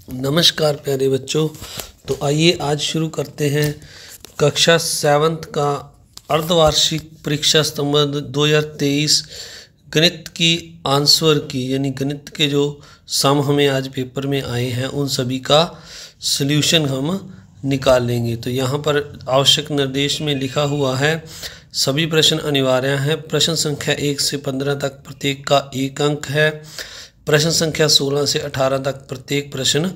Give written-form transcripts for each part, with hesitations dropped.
नमस्कार प्यारे बच्चों। तो आइए आज शुरू करते हैं कक्षा 7th का अर्धवार्षिक परीक्षा संबंध 2023 गणित की आंसर की यानी गणित के जो सम हमें आज पेपर में आए हैं उन सभी का सॉल्यूशन हम निकालेंगे। तो यहाँ पर आवश्यक निर्देश में लिखा हुआ है सभी प्रश्न अनिवार्य हैं। प्रश्न संख्या 1 से 15 तक प्रत्येक का 1 अंक है। प्रश्न संख्या 16 से 18 तक प्रत्येक प्रश्न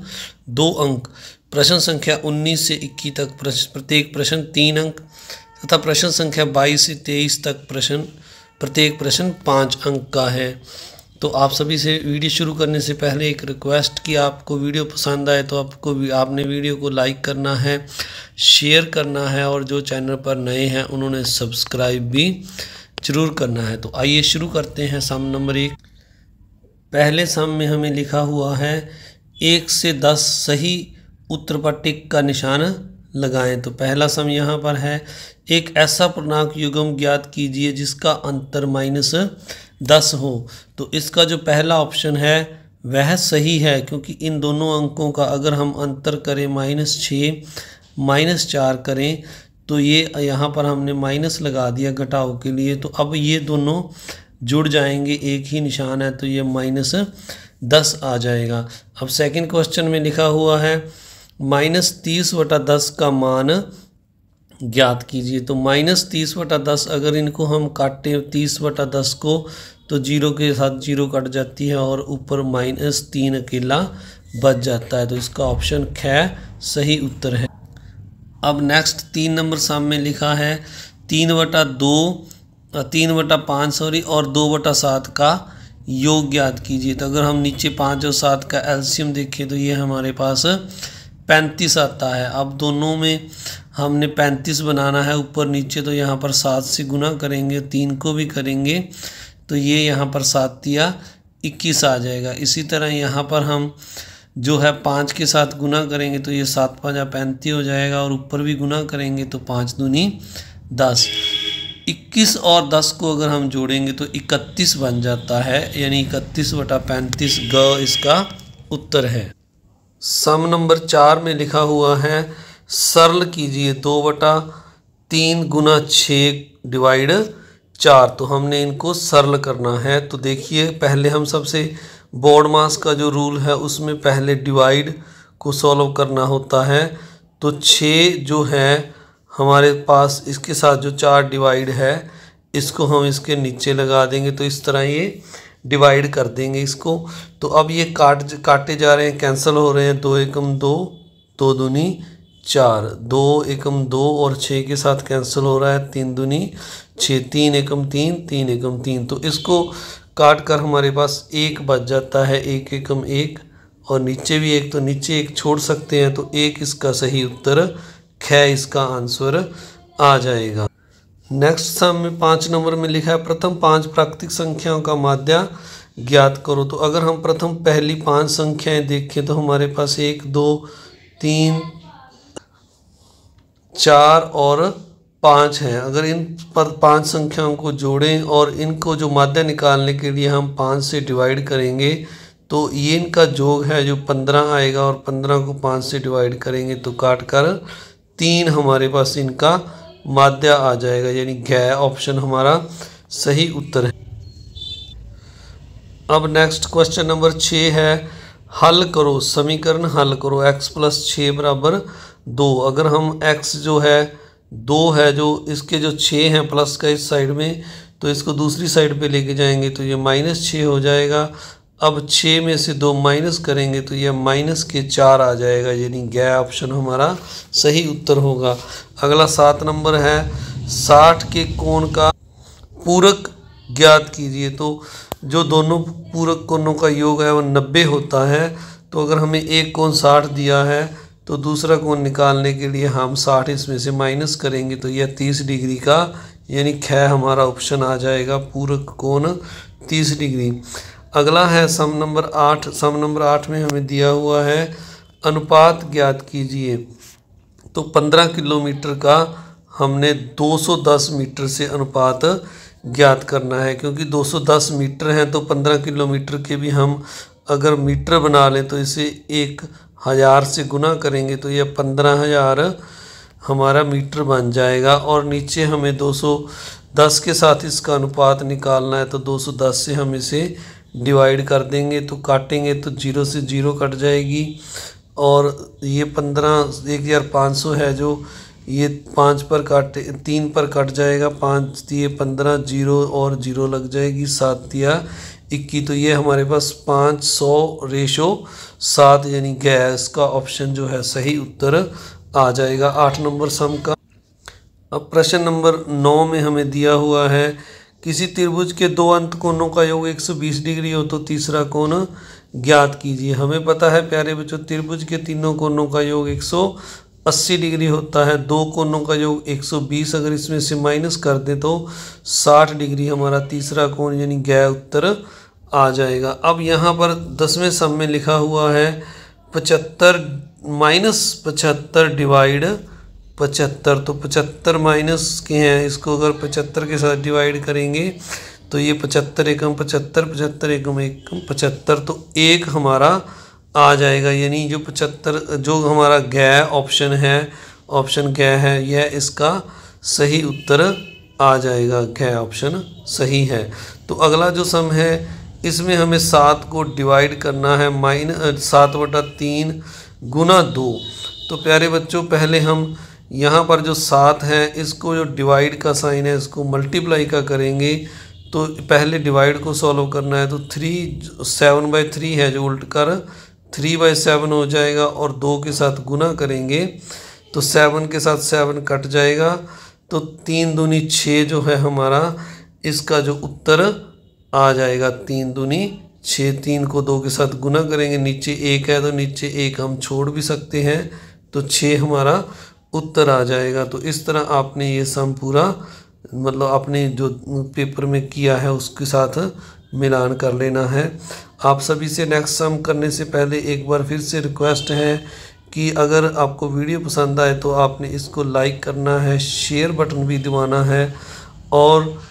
2 अंक। प्रश्न संख्या 19 से 21 तक प्रत्येक प्रश्न 3 अंक तथा प्रश्न संख्या 22 से 23 तक प्रत्येक प्रश्न 5 अंक का है। तो आप सभी से वीडियो शुरू करने से पहले एक रिक्वेस्ट कि आपको वीडियो पसंद आए तो आपने वीडियो को लाइक करना है, शेयर करना है और जो चैनल पर नए हैं उन्होंने सब्सक्राइब भी जरूर करना है। तो आइए शुरू करते हैं सम नंबर 1। पहले सम में हमें लिखा हुआ है 1 से 10 सही उत्तर पर टिक का निशान लगाएं। तो पहला सम यहाँ पर है एक ऐसा पूर्णांक युग्म ज्ञात कीजिए जिसका अंतर -10 हो। तो इसका जो पहला ऑप्शन है वह सही है, क्योंकि इन दोनों अंकों का अगर हम अंतर करें -6 -4 करें तो ये यहाँ पर हमने माइनस लगा दिया घटाव के लिए। तो अब ये दोनों जुड़ जाएंगे, एक ही निशान है तो ये -10 आ जाएगा। अब सेकंड क्वेश्चन में लिखा हुआ है -30/10 का मान ज्ञात कीजिए। तो -30/10 अगर इनको हम काटें 30/10 को तो 0 के साथ 0 कट जाती है और ऊपर -3 अकेला बच जाता है। तो इसका ऑप्शन ख सही उत्तर है। अब नेक्स्ट 3 नंबर सामने लिखा है 3/5 और 2/7 का योग ज्ञात कीजिए। तो अगर हम नीचे 5 और 7 का एलसीएम देखें तो ये हमारे पास 35 आता है। अब दोनों में हमने 35 बनाना है ऊपर नीचे, तो यहाँ पर 7 से गुना करेंगे, 3 को भी करेंगे तो ये यहाँ पर 7 या 21 आ जाएगा। इसी तरह यहाँ पर हम जो है 5 के साथ गुना करेंगे तो ये 7 5 35 हो जाएगा और ऊपर भी गुना करेंगे तो 5 दूनी 10। 21 और 10 को अगर हम जोड़ेंगे तो 31 बन जाता है, यानी 31/35 ग इसका उत्तर है। सम नंबर 4 में लिखा हुआ है सरल कीजिए 2/3 गुना 6 डिवाइड 4। तो हमने इनको सरल करना है। तो देखिए पहले हम सबसे बोर्ड मास का जो रूल है उसमें पहले डिवाइड को सॉल्व करना होता है। तो 6 जो है हमारे पास इसके साथ जो 4 डिवाइड है इसको हम इसके नीचे लगा देंगे, तो इस तरह ये डिवाइड कर देंगे इसको। तो अब ये काटे जा रहे हैं, कैंसिल हो रहे हैं। 2 एकम 2, 2 दूनी 4, 2 एकम 2 और 6 के साथ कैंसिल हो रहा है, 3 दूनी 6, 3 एकम 3, 3 एकम 3। तो इसको काट कर हमारे पास 1 बच जाता है, 1 एकम 1 और नीचे भी 1, तो नीचे 1 छोड़ सकते हैं। तो 1 इसका सही उत्तर ख इसका आंसर आ जाएगा। नेक्स्ट सम में 5 नंबर में लिखा है प्रथम 5 प्राकृतिक संख्याओं का माध्य ज्ञात करो। तो अगर हम प्रथम पहली 5 संख्याएं देखें तो हमारे पास 1 2 3 4 और 5 हैं। अगर इन पर 5 संख्याओं को जोड़ें और इनको जो माध्य निकालने के लिए हम 5 से डिवाइड करेंगे तो ये इनका जोग है जो 15 आएगा और 15 को 5 से डिवाइड करेंगे तो काट कर 3 हमारे पास इनका माध्य आ जाएगा, यानी घ ऑप्शन हमारा सही उत्तर है। अब नेक्स्ट क्वेश्चन नंबर 6 है हल करो समीकरण हल करो x + 6 = 2। अगर हम x जो है 2 है, जो इसके जो 6 हैं प्लस का इस साइड में, तो इसको दूसरी साइड पे लेके जाएंगे तो ये -6 हो जाएगा। अब 6 में से 2 माइनस करेंगे तो यह -4 आ जाएगा, यानी ग ऑप्शन हमारा सही उत्तर होगा। अगला 7 नंबर है 60 के कोण का पूरक ज्ञात कीजिए। तो जो दोनों पूरक कोणों का योग है वो 90 होता है। तो अगर हमें एक कोण 60 दिया है तो दूसरा कोण निकालने के लिए हम 60 इसमें से माइनस करेंगे तो यह 30 डिग्री का, यानी ख हमारा ऑप्शन आ जाएगा, पूरक कोण 30 डिग्री। अगला है सम नंबर 8। सम नंबर 8 में हमें दिया हुआ है अनुपात ज्ञात कीजिए। तो 15 किलोमीटर का हमने 210 मीटर से अनुपात ज्ञात करना है, क्योंकि 210 मीटर हैं तो 15 किलोमीटर के भी हम अगर मीटर बना लें तो इसे एक 1000 से गुना करेंगे तो ये 15,000 हमारा मीटर बन जाएगा। और नीचे हमें 210 के साथ इसका अनुपात निकालना है, तो 210 से हम इसे डिवाइड कर देंगे, तो काटेंगे तो 0 से 0 कट जाएगी। और ये 15,500 है जो ये 5 पर काटे 3 पर कट जाएगा, 5 दिए 15, 0 और 0 लग जाएगी, 7 दिया 21, तो ये हमारे पास 500:7 यानी गैस का ऑप्शन जो है सही उत्तर आ जाएगा 8 नंबर सम का। अब प्रश्न नंबर 9 में हमें दिया हुआ है किसी त्रिभुज के दो अंत कोणों का योग 120 डिग्री हो तो तीसरा कोण ज्ञात कीजिए। हमें पता है प्यारे बच्चों त्रिभुज के तीनों कोणों का योग 180 डिग्री होता है, दो कोणों का योग 120, अगर इसमें से माइनस कर दे तो 60 डिग्री हमारा तीसरा कोण यानी ज्ञेय उत्तर आ जाएगा। अब यहाँ पर 10वें सम में लिखा हुआ है 75 - 75 डिवाइड 75, तो 75 माइनस के हैं, इसको अगर 75 के साथ डिवाइड करेंगे तो ये 75 एकम 75, 75 एकम 75, तो 1 हमारा आ जाएगा। यानी जो 75 जो हमारा ज्ञेय ऑप्शन है, ऑप्शन ज्ञेय है, यह इसका सही उत्तर आ जाएगा, ज्ञेय ऑप्शन सही है। तो अगला जो सम है इसमें हमें 7 को डिवाइड करना है, -7/3 गुना 2। तो प्यारे बच्चों पहले हम यहाँ पर जो 7 है इसको जो डिवाइड का साइन है इसको मल्टीप्लाई का करेंगे, तो पहले डिवाइड को सॉल्व करना है, तो 7/3 है जो उल्ट कर 3/7 हो जाएगा, और 2 के साथ गुना करेंगे तो 7 के साथ 7 कट जाएगा, तो 3 दूनी 6 जो है हमारा इसका जो उत्तर आ जाएगा, 3 दूनी 6। 3 को 2 के साथ गुना करेंगे, नीचे 1 है तो नीचे 1 हम छोड़ भी सकते हैं, तो 6 हमारा उत्तर आ जाएगा। तो इस तरह आपने ये सम पूरा मतलब आपने जो पेपर में किया है उसके साथ मिलान कर लेना है। आप सभी से नेक्स्ट सम करने से पहले एक बार फिर से रिक्वेस्ट है कि अगर आपको वीडियो पसंद आए तो आपने इसको लाइक करना है, शेयर बटन भी दबाना है, और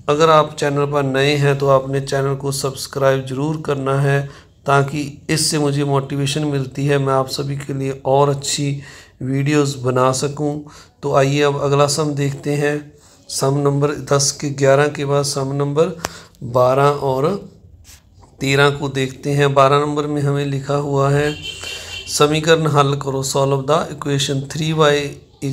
अगर आप चैनल पर नए हैं तो आपने चैनल को सब्सक्राइब ज़रूर करना है, ताकि इससे मुझे मोटिवेशन मिलती है मैं आप सभी के लिए और अच्छी वीडियोस बना सकूं। तो आइए अब अगला सम देखते हैं। सम नंबर 10 के 11 के बाद सम नंबर 12 और 13 को देखते हैं। 12 नंबर में हमें लिखा हुआ है समीकरण हल करो, सॉल्व द इक्वेशन 3y =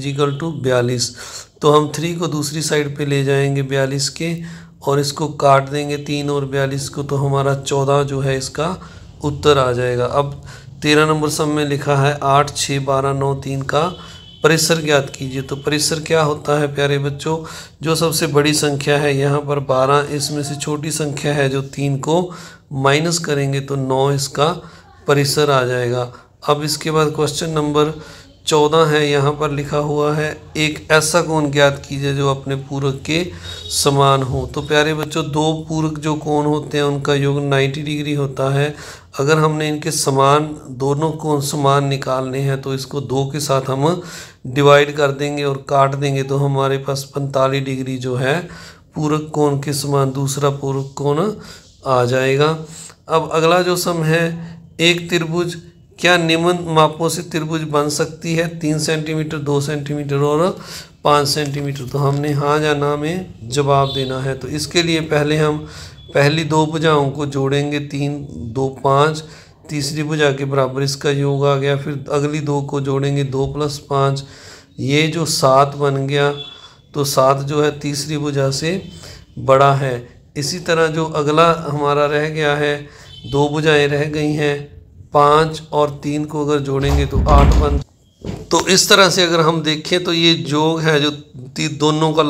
42। तो हम 3 को दूसरी साइड पे ले जाएंगे 42 के, और इसको काट देंगे 3 और 42 को, तो हमारा 14 जो है इसका उत्तर आ जाएगा। अब 13 नंबर सम में लिखा है 8, 6, 12, 9, 3 का परिसर ज्ञात कीजिए। तो परिसर क्या होता है प्यारे बच्चों, जो सबसे बड़ी संख्या है यहाँ पर 12, इसमें से छोटी संख्या है जो 3 को माइनस करेंगे तो 9 इसका परिसर आ जाएगा। अब इसके बाद क्वेश्चन नंबर 14 है, यहाँ पर लिखा हुआ है एक ऐसा कोण ज्ञात कीजिए जो अपने पूरक के समान हो। तो प्यारे बच्चों दो पूरक जो कोण होते हैं उनका योग 90 डिग्री होता है। अगर हमने इनके समान दोनों कोण समान निकालने हैं तो इसको 2 के साथ हम डिवाइड कर देंगे और काट देंगे, तो हमारे पास 45 डिग्री जो है पूरक कोण के समान दूसरा पूरक कोण आ जाएगा। अब अगला जो सम है एक त्रिभुज क्या निम्न मापों से त्रिभुज बन सकती है, 3 सेंटीमीटर, 2 सेंटीमीटर और 5 सेंटीमीटर। तो हमने हाँ या ना में जवाब देना है। तो इसके लिए पहले हम पहली 2 भुजाओं को जोड़ेंगे, 3, 2, 5, तीसरी भुजा के बराबर इसका योग आ गया। फिर अगली 2 को जोड़ेंगे, 2 + 5, ये जो 7 बन गया। तो 7 जो है तीसरी भुजा से बड़ा है। इसी तरह जो अगला हमारा रह गया है, 2 भुजाएं रह गई हैं, 5 और 3 को अगर जोड़ेंगे तो 8 बन। तो इस तरह से अगर हम देखें तो ये योग है जो दोनों का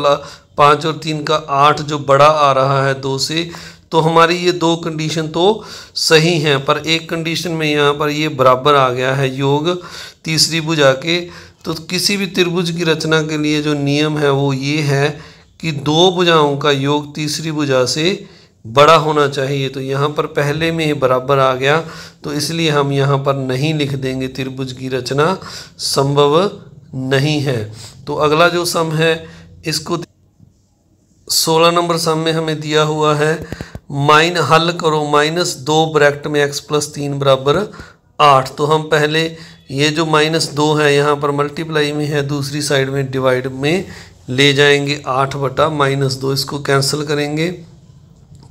5 और 3 का 8 जो बड़ा आ रहा है 2 से, तो हमारी ये 2 कंडीशन तो सही हैं, पर एक कंडीशन में यहाँ पर ये बराबर आ गया है योग तीसरी भुजा के। तो किसी भी त्रिभुज की रचना के लिए जो नियम है वो ये है कि 2 भुजाओं का योग तीसरी भुजा से बड़ा होना चाहिए। तो यहाँ पर पहले में ही बराबर आ गया, तो इसलिए हम यहाँ पर नहीं लिख देंगे, त्रिभुज की रचना संभव नहीं है। तो अगला जो सम है इसको 16 नंबर सम में हमें दिया हुआ है हल करो -2 ब्रैकेट में x + 3 = 8। तो हम पहले ये जो -2 है यहाँ पर मल्टीप्लाई में है, दूसरी साइड में डिवाइड में ले जाएंगे। 8 बटा -2 इसको कैंसिल करेंगे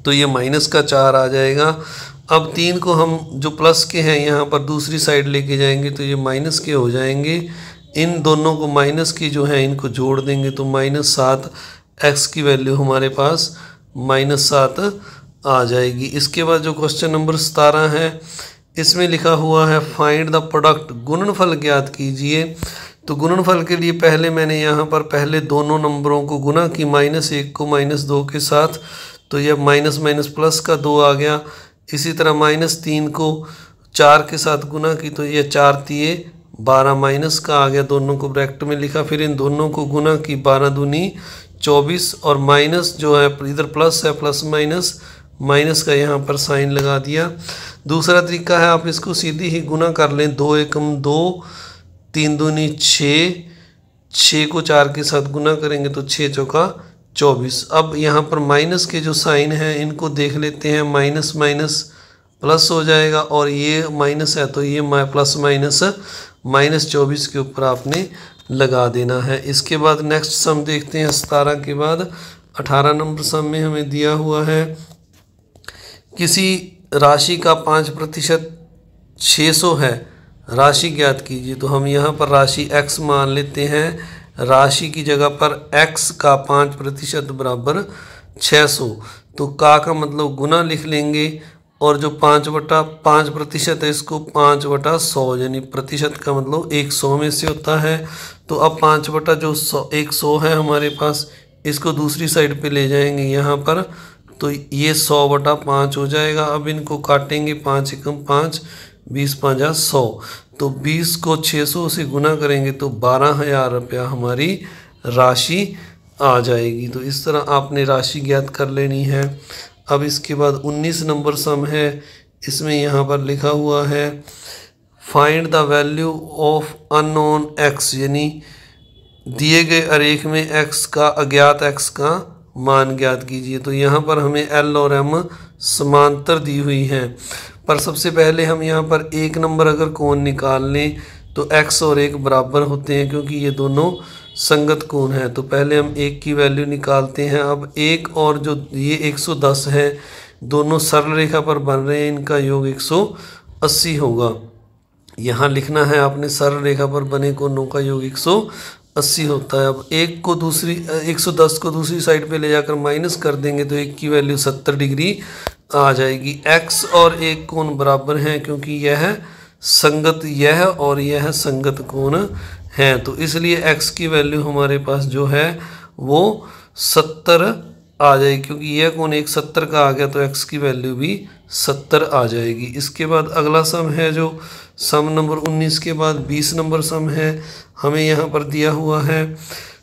तो ये -4 आ जाएगा। अब 3 को हम जो प्लस के हैं यहाँ पर दूसरी साइड लेके जाएंगे तो ये माइनस के हो जाएंगे। इन दोनों को माइनस की जो है इनको जोड़ देंगे तो -7 x की वैल्यू हमारे पास -7 आ जाएगी। इसके बाद जो क्वेश्चन नंबर 17 है इसमें लिखा हुआ है फाइंड द प्रोडक्ट, गुणनफल ज्ञात कीजिए। तो गुणनफल के लिए पहले मैंने यहाँ पर पहले दोनों नंबरों को गुना की, -1 को -2 के साथ, तो यह माइनस माइनस प्लस का 2 आ गया। इसी तरह -3 को 4 के साथ गुना की तो यह 4 तिये 12 माइनस का आ गया, दोनों को ब्रैकेट में लिखा। फिर इन दोनों को गुना की 12 दूनी 24 और माइनस जो है इधर प्लस है, प्लस माइनस का यहाँ पर साइन लगा दिया। दूसरा तरीका है आप इसको सीधी ही गुना कर लें, 2 एकम 2, 3 दूनी 6 को 4 के साथ गुना करेंगे तो 6 चौका 24। अब यहाँ पर माइनस के जो साइन हैं इनको देख लेते हैं, माइनस माइनस प्लस हो जाएगा और ये माइनस है तो ये प्लस माइनस 24 के ऊपर आपने लगा देना है। इसके बाद नेक्स्ट सम देखते हैं। 17 के बाद 18 नंबर सम में हमें दिया हुआ है किसी राशि का 5% 600 है, राशि ज्ञात कीजिए। तो हम यहाँ पर राशि x मान लेते हैं, राशि की जगह पर x का 5% बराबर 600। तो का मतलब गुना लिख लेंगे और जो 5/5% है इसको 5/100, यानी प्रतिशत का मतलब 100 में से होता है। तो अब 5/100 है हमारे पास, इसको दूसरी साइड पे ले जाएंगे यहाँ पर तो ये 100/5 हो जाएगा। अब इनको काटेंगे, 5 एकम 5, 20 5 100। तो 20 को 600 से गुना करेंगे तो 12,000 रुपया हमारी राशि आ जाएगी। तो इस तरह आपने राशि ज्ञात कर लेनी है। अब इसके बाद 19 नंबर सम है, इसमें यहाँ पर लिखा हुआ है find the value of unknown x, यानी दिए गए आरेख में x का अज्ञात x का मान ज्ञात कीजिए। तो यहाँ पर हमें L और M समांतर दी हुई हैं, पर सबसे पहले हम यहाँ पर एक नंबर अगर कोण निकाल लें तो x और 1 बराबर होते हैं क्योंकि ये दोनों संगत कोण है। तो पहले हम 1 की वैल्यू निकालते हैं। अब 1 और जो ये 110 है दोनों सरल रेखा पर बन रहे हैं, इनका योग 180 होगा। यहाँ लिखना है आपने सरल रेखा पर बने कोणों का योग 180 होता है। अब 110 को दूसरी साइड पे ले जाकर माइनस कर देंगे तो 1 की वैल्यू 70 डिग्री आ जाएगी। x और 1 कोण बराबर हैं क्योंकि यह और यह संगत कोण है, तो इसलिए x की वैल्यू हमारे पास जो है वो 70 आ जाएगी। क्योंकि यह कोण 170 का आ गया तो x की वैल्यू भी 70 आ जाएगी। इसके बाद अगला सम है जो सम नंबर 19 के बाद 20 नंबर सम है, हमें यहाँ पर दिया हुआ है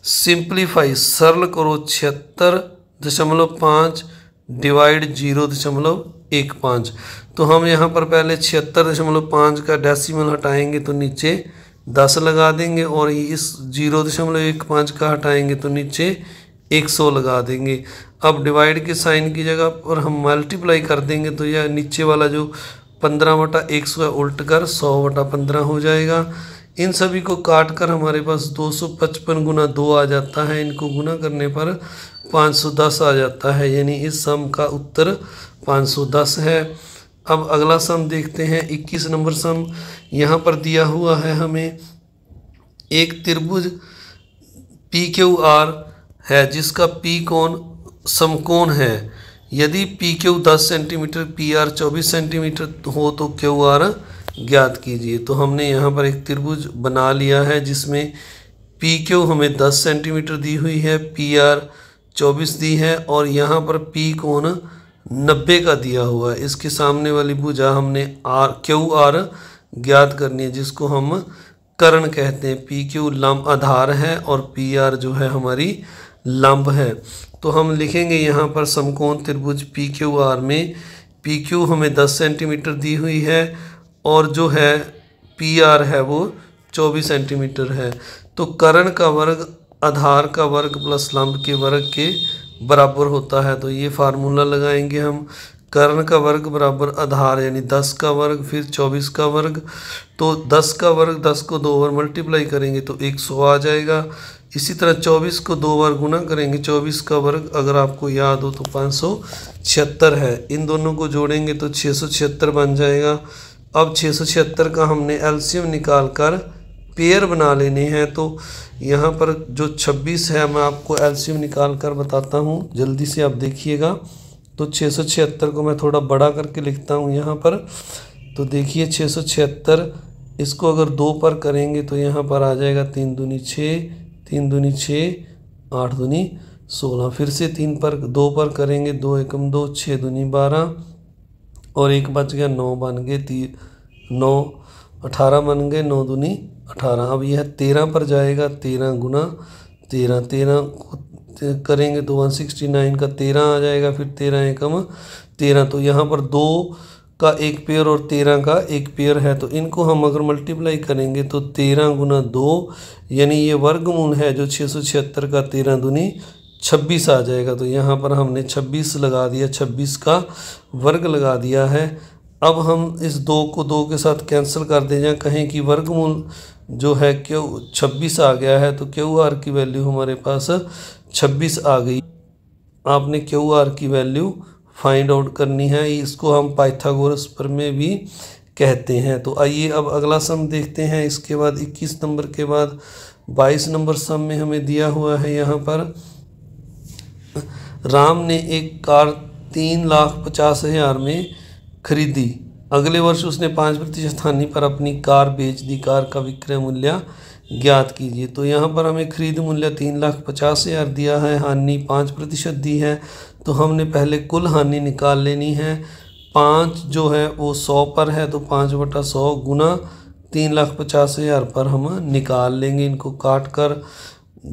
सिंप्लीफाई, सरल करो 76.5 डिवाइड 0.15। तो हम यहाँ पर पहले 76.5 का डेसिमल हटाएंगे तो नीचे 10 लगा देंगे और इस 0.15 का हटाएंगे तो नीचे 100 लगा देंगे। अब डिवाइड के साइन की जगह पर हम मल्टीप्लाई कर देंगे तो यह नीचे वाला जो 15/100 है उल्ट कर 100/15 हो जाएगा। इन सभी को काट कर हमारे पास 255 गुना 2 आ जाता है, इनको गुना करने पर 510 आ जाता है, यानी इस सम का उत्तर 510 है। अब अगला सम देखते हैं 21 नंबर सम। यहाँ पर दिया हुआ है हमें एक त्रिभुज PQR है जिसका P कोण समकोण है। यदि PQ 10 सेंटीमीटर PR 24 सेंटीमीटर हो तो QR ज्ञात कीजिए। तो हमने यहाँ पर एक त्रिभुज बना लिया है जिसमें PQ हमें 10 सेंटीमीटर दी हुई है, PR 24 दी है और यहाँ पर P कोण 90 का दिया हुआ है। इसके सामने वाली भुजा हमने QR ज्ञात करनी है जिसको हम कर्ण कहते हैं। PQ लंब आधार है और PR जो है हमारी लंब है। तो हम लिखेंगे यहाँ पर समकोण त्रिभुज PQR में PQ हमें 10 सेंटीमीटर दी हुई है और जो है PR है वो 24 सेंटीमीटर है। तो कर्ण का वर्ग आधार का वर्ग प्लस लंब के वर्ग के बराबर होता है। तो ये फार्मूला लगाएंगे हम, कर्ण का वर्ग बराबर आधार यानी 10 का वर्ग, फिर 24 का वर्ग। तो 10 का वर्ग 10 को 2 बार मल्टीप्लाई करेंगे तो 100 आ जाएगा। इसी तरह 24 को 2 बार गुना करेंगे, 24 का वर्ग अगर आपको याद हो तो 576 है। इन दोनों को जोड़ेंगे तो 676 बन जाएगा। अब 676 का हमने एलसीएम निकाल कर पेयर बना लेने हैं। तो यहाँ पर जो 26 है मैं आपको एलसीएम निकाल कर बताता हूँ, जल्दी से आप देखिएगा। तो 676 को मैं थोड़ा बड़ा करके लिखता हूँ यहाँ पर। तो देखिए 676 इसको अगर 2 पर करेंगे तो यहाँ पर आ जाएगा 3 दूनी 6, 3 दूनी 6, 8 दूनी 16। फिर से 3 पर 2 पर करेंगे, 2 एकम 2, 6 दूनी 12 और 1 बच गया, 9 बन गए, 9 18 बन गए, 9 दूनी 18। अब यह 13 पर जाएगा, 13 गुना 13, 13 करेंगे तो 169 का 13 आ जाएगा, फिर 13 एकम 13। तो यहाँ पर 2 का एक पेयर और 13 का एक पेयर है, तो इनको हम अगर मल्टीप्लाई करेंगे तो 13 गुना 2 यानी ये वर्गमूल है जो 676 का, 13 दूनी 26 आ जाएगा। तो यहाँ पर हमने 26 लगा दिया, 26 का वर्ग लगा दिया है। अब हम इस 2 को 2 के साथ कैंसिल कर दें, या कहें कि वर्गमूल जो है क्यू 26 आ गया है, तो क्यू आर की वैल्यू हमारे पास 26 आ गई। आपने क्यू आर की वैल्यू फाइंड आउट करनी है, इसको हम पाइथागोरस प्रमेय भी कहते हैं। तो आइए अब अगला सम देखते हैं। इसके बाद 21 नंबर के बाद 22 नंबर सम में हमें दिया हुआ है यहाँ पर, राम ने एक कार 3,50,000 में खरीदी। अगले वर्ष उसने 5% हानि पर अपनी कार बेच दी। कार का विक्रय मूल्य ज्ञात कीजिए। तो यहाँ पर हमें खरीद मूल्य 3,50,000 दिया है, हानि 5% दी है। तो हमने पहले कुल हानि निकाल लेनी है। 5 जो है वो 100 पर है, तो 5/100 गुना 3,50,000 पर हम निकाल लेंगे। इनको काट कर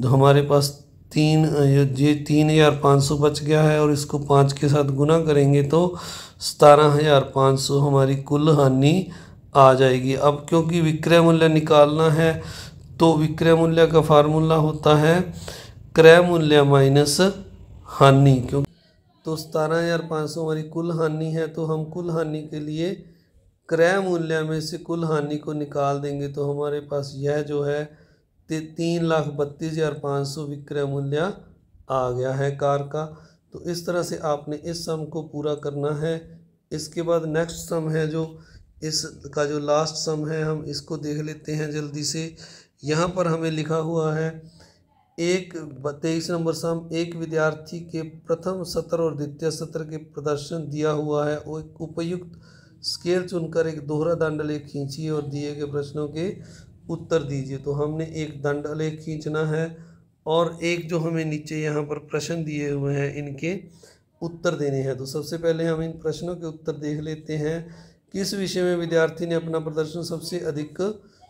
हमारे पास 3,500 बच गया है, और इसको 5 के साथ गुना करेंगे तो 17,500 हमारी कुल हानि आ जाएगी। अब क्योंकि विक्रय मूल्य निकालना है तो विक्रय मूल्य का फार्मूला होता है क्रय मूल्य माइनस हानि। क्योंकि तो 17,500 हमारी कुल हानि है, तो हम कुल हानि के लिए क्रय मूल्य में से कुल हानि को निकाल देंगे। तो हमारे पास यह जो है 3,32,500 विक्रय मूल्य आ गया है कार का। तो इस तरह से आपने इस सम को पूरा करना है। इसके बाद नेक्स्ट सम है जो इसका जो लास्ट सम है, हम इसको देख लेते हैं जल्दी से। यहाँ पर हमें लिखा हुआ है 23 नंबर सम, एक विद्यार्थी के प्रथम सत्र और द्वितीय सत्र के प्रदर्शन दिया हुआ है। वो एक उपयुक्त स्केल चुनकर एक दोहरा दंड आलेख खींचिए और दिए गए प्रश्नों के उत्तर दीजिए। तो हमने एक दंड आलेख खींचना है और एक जो हमें नीचे यहाँ पर प्रश्न दिए हुए हैं इनके उत्तर देने हैं। तो सबसे पहले हम इन प्रश्नों के उत्तर देख लेते हैं। किस विषय में विद्यार्थी ने अपना प्रदर्शन सबसे अधिक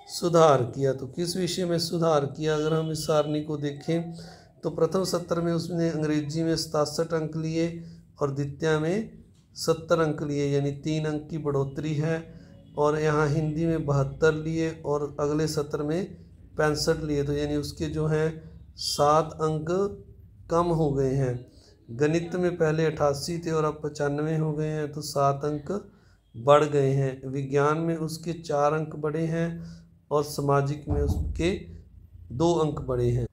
सुधार किया? तो किस विषय में सुधार किया, अगर हम इस सारणी को देखें तो प्रथम सत्र में उसने अंग्रेजी में 67 अंक लिए और द्वितीय में 70 अंक लिए, यानी 3 अंक की बढ़ोतरी है। और यहाँ हिंदी में 72 लिए और अगले सत्र में 65 लिए, तो यानी उसके जो हैं 7 अंक कम हो गए हैं। गणित में पहले 88 थे और अब 95 हो गए हैं, तो 7 अंक बढ़ गए हैं। विज्ञान में उसके 4 अंक बढ़े हैं और सामाजिक में उसके 2 अंक बढ़े हैं।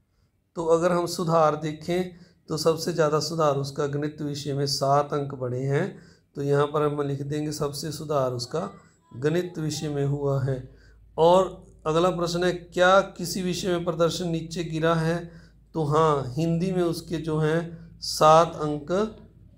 तो अगर हम सुधार देखें तो सबसे ज़्यादा सुधार उसका गणित विषय में 7 अंक बढ़े हैं। तो यहाँ पर हम लिख देंगे सबसे सुधार उसका गणित विषय में हुआ है। और अगला प्रश्न है, क्या किसी विषय में प्रदर्शन नीचे गिरा है? तो हाँ, हिंदी में उसके जो हैं 7 अंक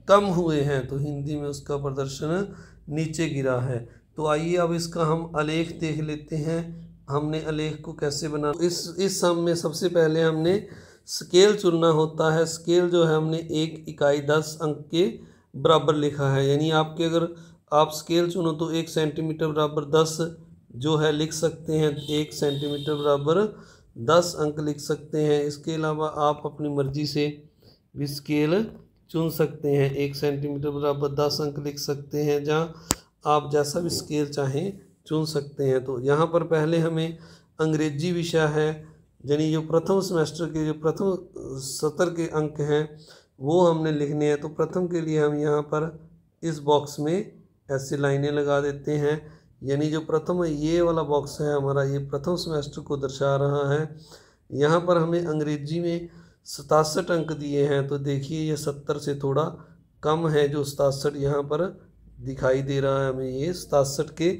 कम हुए हैं, तो हिंदी में उसका प्रदर्शन नीचे गिरा है। तो आइए अब इसका हम आलेख देख लेते हैं। हमने आलेख को कैसे बना, इस सम में सबसे पहले हमने स्केल चुनना होता है। स्केल जो है हमने 1 इकाई 10 अंक के बराबर लिखा है, यानी आपके अगर आप स्केल चुनो तो 1 सेंटीमीटर बराबर 10 जो है लिख सकते हैं, 1 सेंटीमीटर बराबर 10 अंक लिख सकते हैं। इसके अलावा आप अपनी मर्जी से भी स्केल चुन सकते हैं, 1 सेंटीमीटर बराबर 10 अंक लिख सकते हैं, जहाँ आप जैसा भी स्केल चाहें चुन सकते हैं। तो यहाँ पर पहले हमें अंग्रेजी विषय है, यानी जो प्रथम सेमेस्टर के जो प्रथम सत्र के अंक हैं वो हमने लिखने हैं। तो प्रथम के लिए हम यहाँ पर इस बॉक्स में ऐसे लाइनें लगा देते हैं। यानी जो प्रथम ये वाला बॉक्स है हमारा, ये प्रथम सेमेस्टर को दर्शा रहा है। यहाँ पर हमें अंग्रेजी में 67 अंक दिए हैं, तो देखिए ये 70 से थोड़ा कम है, जो 67 यहाँ पर दिखाई दे रहा है हमें, ये 67 के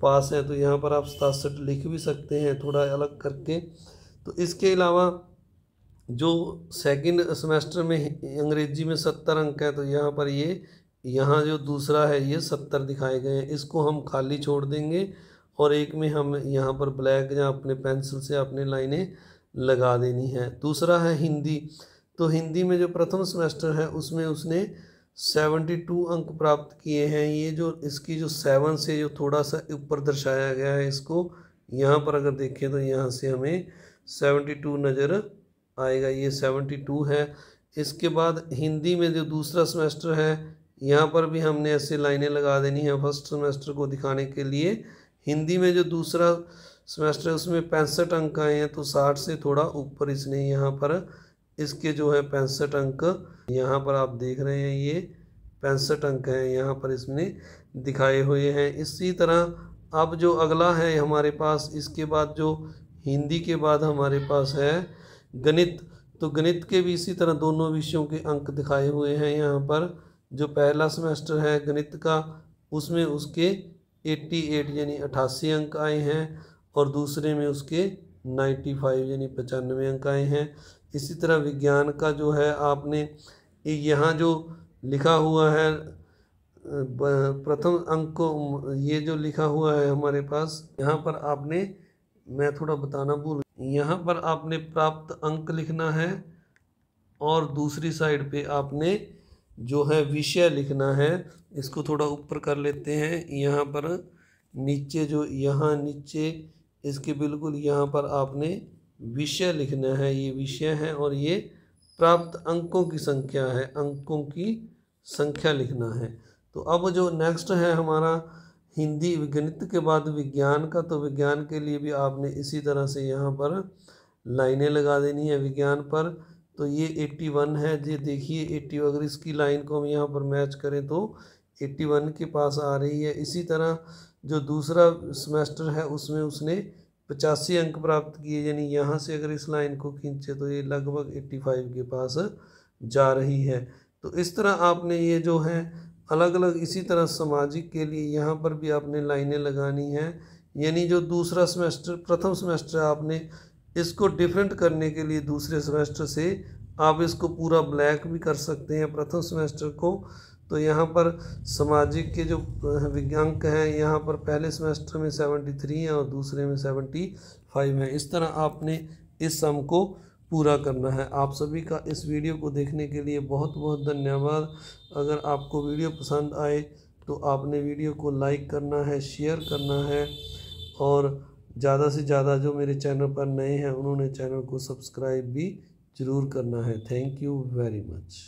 पास है। तो यहाँ पर आप 67 लिख भी सकते हैं थोड़ा अलग करके। तो इसके अलावा जो सेकंड सेमेस्टर में अंग्रेजी में 70 अंक है, तो यहाँ पर ये यहाँ जो दूसरा है ये 70 दिखाए गए हैं। इसको हम खाली छोड़ देंगे और एक में हम यहाँ पर ब्लैक या अपने पेंसिल से अपने लाइनें लगा देनी है। दूसरा है हिंदी। तो हिंदी में जो प्रथम सेमेस्टर है उसमें उसने 72 अंक प्राप्त किए हैं। ये जो इसकी जो 7 से जो थोड़ा सा ऊपर दर्शाया गया है, इसको यहाँ पर अगर देखें तो यहाँ से हमें 72 नज़र आएगा, ये 72 है। इसके बाद हिंदी में जो दूसरा सेमेस्टर है, यहाँ पर भी हमने ऐसे लाइनें लगा देनी है फर्स्ट सेमेस्टर को दिखाने के लिए। हिंदी में जो दूसरा सेमेस्टर है उसमें 65 अंक आए हैं, तो 60 से थोड़ा ऊपर इसने यहाँ पर इसके जो है 65 अंक यहाँ पर आप देख रहे हैं, ये 65 अंक हैं यहाँ पर इसने दिखाए हुए हैं। इसी तरह अब जो अगला है हमारे पास, इसके बाद जो हिंदी के बाद हमारे पास है गणित। तो गणित के भी इसी तरह दोनों विषयों के अंक दिखाए हुए हैं यहाँ पर। जो पहला सेमेस्टर है गणित का, उसमें उसके 88 यानी 88 अंक आए हैं और दूसरे में उसके 95 यानी 95 अंक आए हैं। इसी तरह विज्ञान का जो है आपने यहाँ जो लिखा हुआ है प्रथम अंक को, ये जो लिखा हुआ है हमारे पास यहाँ पर आपने, मैं थोड़ा बताना भूल, यहाँ पर आपने प्राप्त अंक लिखना है और दूसरी साइड पे आपने जो है विषय लिखना है। इसको थोड़ा ऊपर कर लेते हैं। यहाँ पर नीचे जो यहाँ नीचे इसके बिल्कुल यहाँ पर आपने विषय लिखना है, ये विषय है और ये प्राप्त अंकों की संख्या है, अंकों की संख्या लिखना है। तो अब जो नेक्स्ट है हमारा हिंदी गणित के बाद विज्ञान का, तो विज्ञान के लिए भी आपने इसी तरह से यहाँ पर लाइनें लगा देनी है विज्ञान पर। तो ये 81 है, ये देखिए 80, अगर इसकी लाइन को हम यहाँ पर मैच करें तो 81 के पास आ रही है। इसी तरह जो दूसरा सेमेस्टर है उसमें उसने 85 अंक प्राप्त किए, यानी यहाँ से अगर इस लाइन को खींचे तो ये लगभग 85 के पास जा रही है। तो इस तरह आपने ये जो है अलग अलग, इसी तरह सामाजिक के लिए यहाँ पर भी आपने लाइनें लगानी हैं। यानी जो दूसरा सेमेस्टर प्रथम सेमेस्टर आपने इसको डिफरेंट करने के लिए दूसरे सेमेस्टर से आप इसको पूरा ब्लैक भी कर सकते हैं प्रथम सेमेस्टर को। तो यहाँ पर सामाजिक के जो अंक हैं, यहाँ पर पहले सेमेस्टर में 73 हैं और दूसरे में 75 हैं। इस तरह आपने इस सम को पूरा करना है। आप सभी का इस वीडियो को देखने के लिए बहुत बहुत धन्यवाद। अगर आपको वीडियो पसंद आए तो आपने वीडियो को लाइक करना है, शेयर करना है और ज़्यादा से ज़्यादा जो मेरे चैनल पर नए हैं उन्होंने चैनल को सब्सक्राइब भी ज़रूर करना है। Thank you very much.